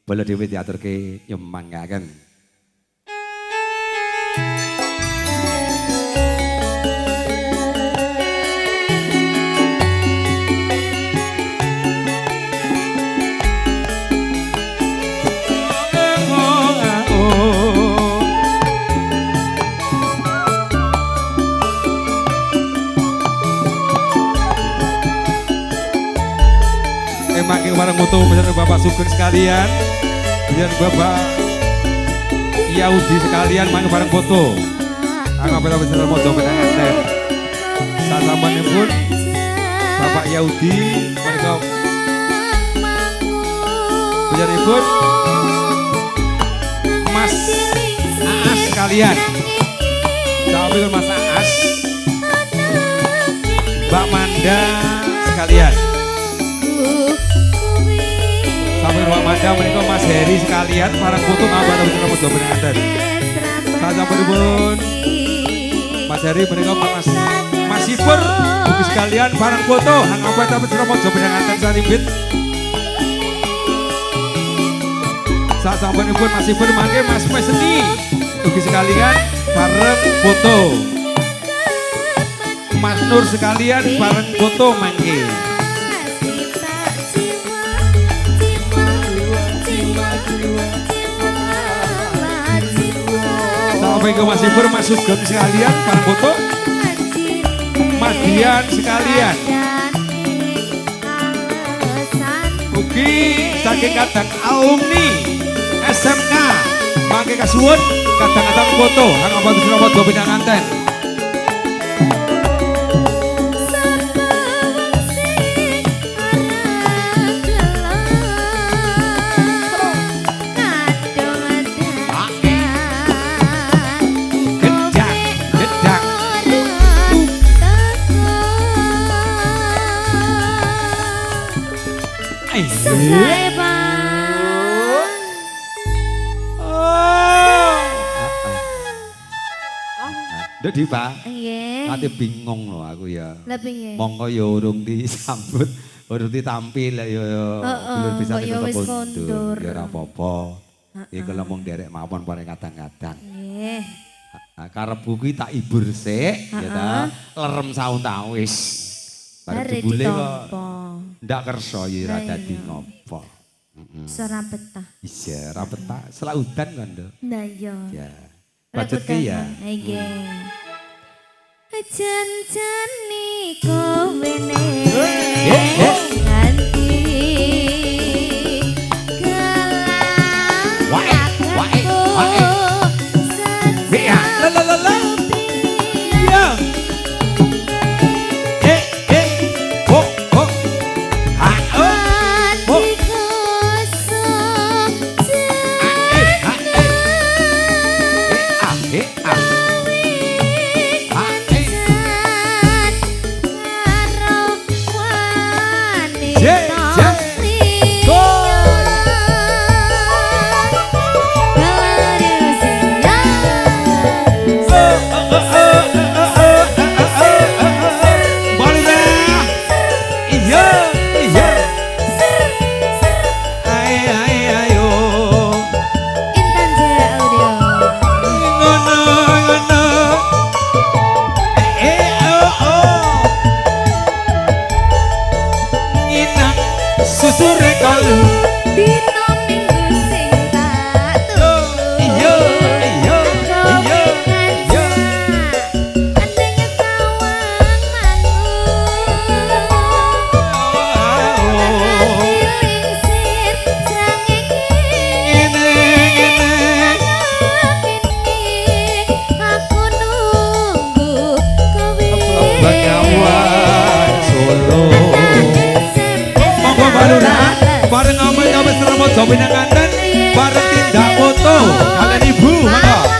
Bola dhewe diaturke nyemanggaken. Makin bareng foto bersama Bapak Sugeng sekalian, dan Bapak Yahudi sekalian makin bareng foto. Angga bela bersama mojo penangan. Saat samanya pun Bapak Yahudi mereka menjadi pun Mas Aas sekalian. Tapi Mas Aas, Mbak Manda sekalian. Sampai Pak Manda menika Mas Heri sekalian barang foto ngabar bener foto pengantin. Sasampunipun Mas Heri menika Mas Sipur ugi sekalian barang foto ngabar bener foto pengantin sanibit. Sasampunipun Mas Sipur mangke Mas Peseni ugi sekalian bareng foto. Mas Nur sekalian bareng foto mangke. Sampai ke Mas Sipur, Mas Sugeng sekalian, Pak foto, Mas Dian sekalian. Ugi saking kadang alumni SMK, mangke kasuwun kadang-kadang foto, hang apa tuh foto bidang anten. Dadi Pak, ate bingung loh aku ya. Monggo ya urung disambut, urung ditampil ya belum bisa kondur. Ya ora apa-apa. Iki lemong derek mawon paling kadang-kadang. Nggih. Karep kuwi tak ibur sik ya ta. Lerem saunta wis. Bareng dibule kok ndak kersa ya ora dadi ngopo. Ora betah. Iya, ora betah. Selak udan kan, Nduk. Nah iya. Ya. Bacutke ya. Nggih. Jan-jani kowe ne. Ganti. Wae. Ya, la. Ya. Susure kalu dino minggu sing tatu. Iya. Adanya tawang mangun. Lingsir Ngene. Aku nunggu kowe. Bengawan Solo. Bareng ngomong-ngomong serama jawabin yang kanten, bareng tindak foto kalian ibu, maka